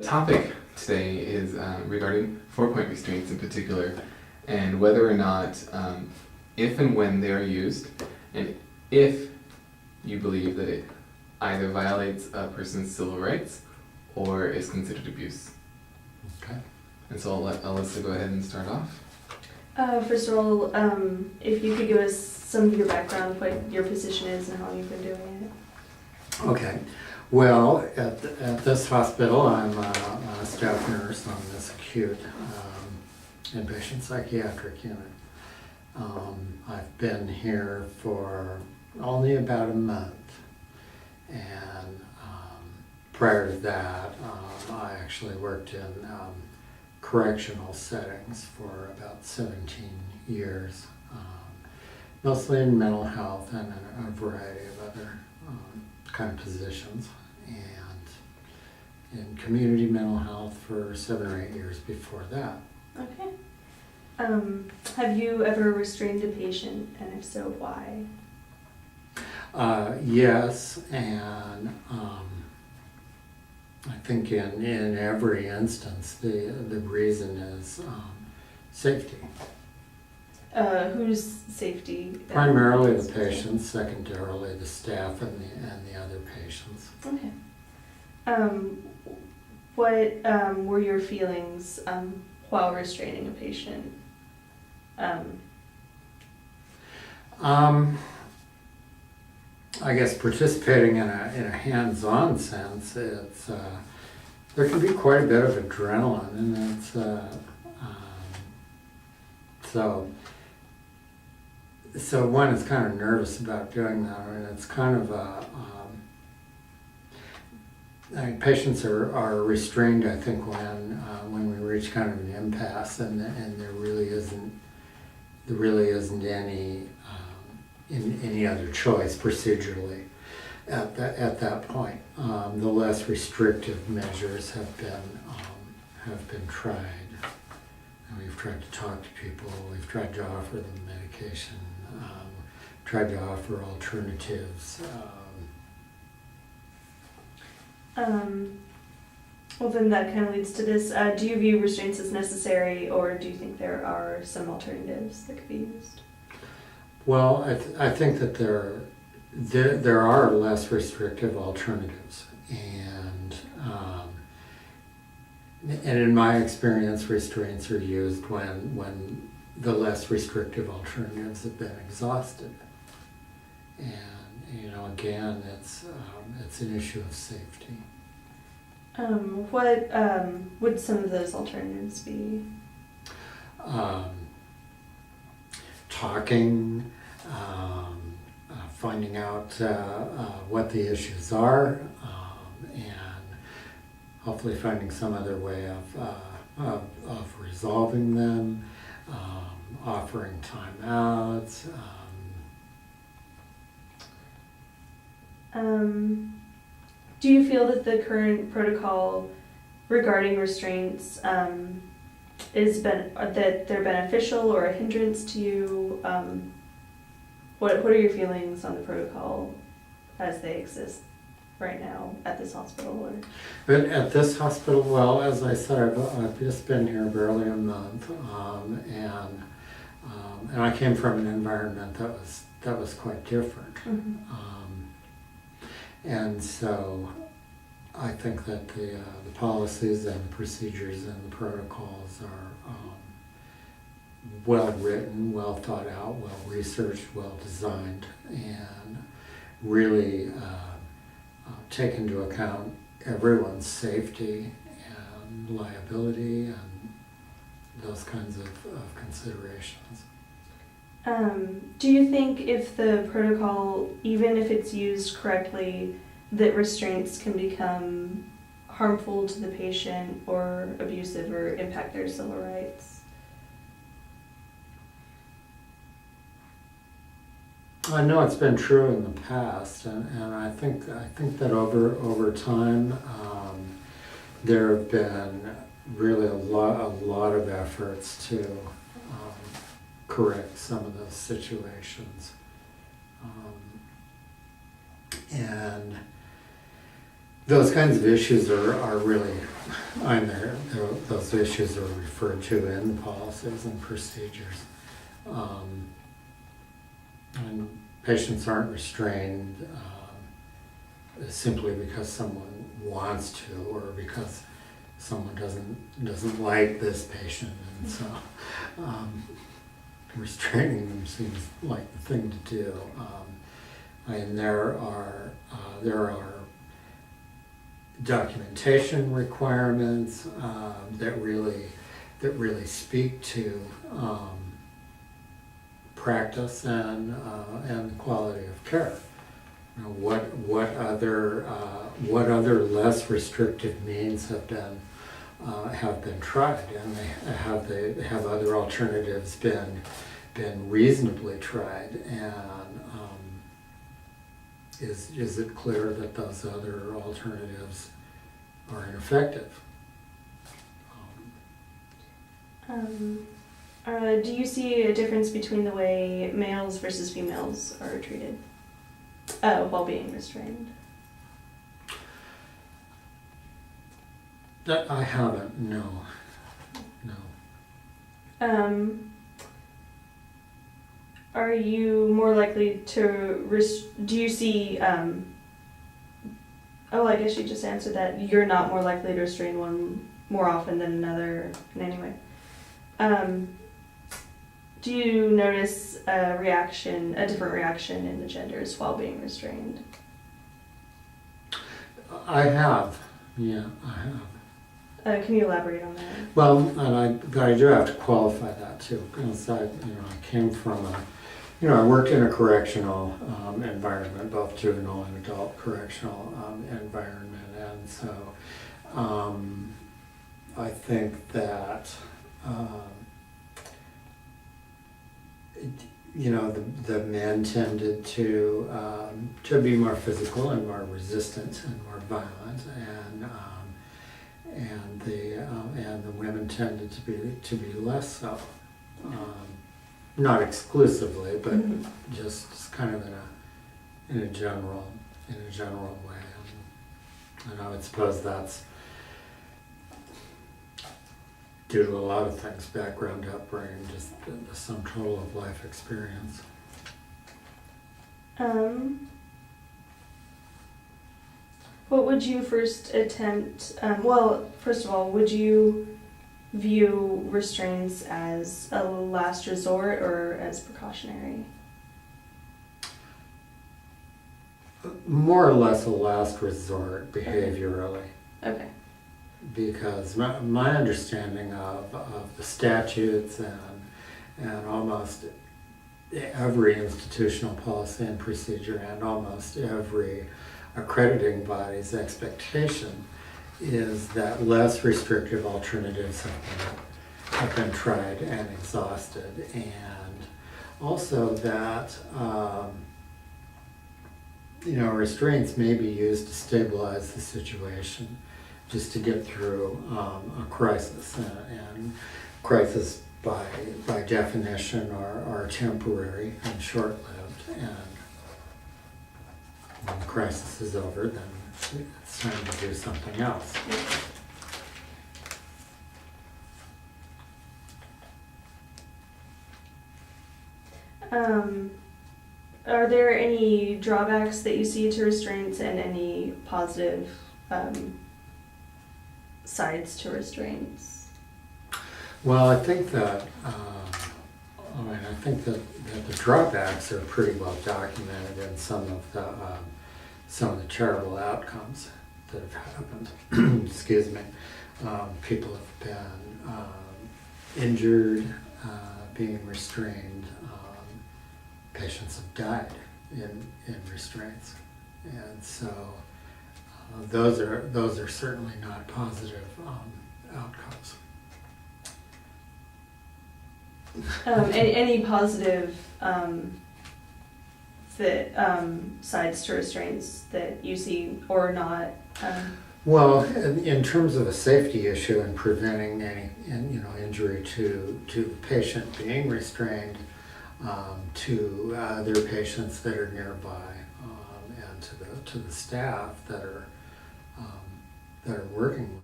The topic today is regarding 4-point restraints in particular, and whether or not, if and when they are used, and if you believe that it either violates a person's civil rights or is considered abuse. Okay. And so I'll let Alyssa go ahead and start off. First of all, if you could give us some of your background, what your position is and how you've been doing it. Okay. Well, at this hospital, I'm a staff nurse on this acute inpatient psychiatric unit. I've been here for only about a month, and prior to that, I actually worked in correctional settings for about 17 years, mostly in mental health and in a variety of other kind of positions, and in community mental health for 7 or 8 years before that. Okay. Have you ever restrained a patient, and if so, why? Yes, and I think in every instance the reason is safety. Whose safety? Primarily the patients, secondarily the staff and the other patients. Okay. What were your feelings while restraining a patient? I guess participating in a hands-on sense, it's there can be quite a bit of adrenaline, and it's so one is kind of nervous about doing that, and it's kind of I mean, patients are restrained, I think, when we reach kind of an impasse, and there really isn't any other choice procedurally at that point. The less restrictive measures have been tried, and we've tried to talk to people. We've tried to offer them medication. Tried to offer alternatives. Well, then that kind of leads to this. Do you view restraints as necessary, or do you think there are some alternatives that could be used? Well, I think that there are less restrictive alternatives, and in my experience, restraints are used when the less restrictive alternatives have been exhausted. And again, it's an issue of safety. What would some of those alternatives be? Talking, finding out what the issues are, and hopefully finding some other way of resolving them, offering timeouts. Do you feel that the current protocol regarding restraints that they're beneficial or a hindrance to you? What are your feelings on the protocol as they exist right now at this hospital? But at this hospital, well, as I said, I've just been here barely a month, and I came from an environment that was quite different. Mm-hmm. And so I think that the policies and procedures and the protocols are well written, well thought out, well researched, well designed, and really take into account everyone's safety and liability and those kinds of considerations. Do you think if the protocol, even if it's used correctly, that restraints can become harmful to the patient or abusive or impact their civil rights? I know it's been true in the past, and I think that over time there have been really a lot of efforts to correct some of those situations, and those kinds of issues are really, those issues are referred to in the policies and procedures. And patients aren't restrained simply because someone wants to, or because someone doesn't like this patient, and so restraining them seems like the thing to do. And there are documentation requirements that really speak to practice and quality of care. You know, what other less restrictive means have been tried, and have other alternatives been reasonably tried, and is it clear that those other alternatives are ineffective? Do you see a difference between the way males versus females are treated while being restrained? That I haven't, no. Are you more likely to do you see oh, I guess you just answered that. You're not more likely to restrain one more often than another in any way. Do you notice a different reaction in the genders while being restrained? I have, yeah, I have. Can you elaborate on that? Well, but I do have to qualify that too, because I came from I worked in a correctional environment, both juvenile and adult correctional environment, and so I think that the men tended to be more physical and more resistant and more violent, and the women tended to be less so. Not exclusively, but just kind of in a general way. And I would suppose that's due to a lot of things: background, upbringing, just the sum total of life experience. What would you first attempt? Well, first of all, would you view restraints as a last resort or as precautionary? More or less a last resort behaviorally. Okay. Because my understanding of the statutes and almost every institutional policy and procedure and almost every accrediting body's expectation is that less restrictive alternatives have been tried and exhausted, and also that restraints may be used to stabilize the situation, just to get through a crisis, and crisis by definition are temporary and short-lived, and when the crisis is over, then it's time to do something else. Are there any drawbacks that you see to restraints and any positive sides to restraints? Well, I think that the drawbacks are pretty well documented in some of the terrible outcomes that have happened. Excuse me. People have been injured, being restrained. Patients have died in restraints, and so those are certainly not positive outcomes. Any positive sides to restraints that you see or not? Well, in terms of a safety issue and preventing any injury to the patient being restrained, to other patients that are nearby, and to the staff that are that are working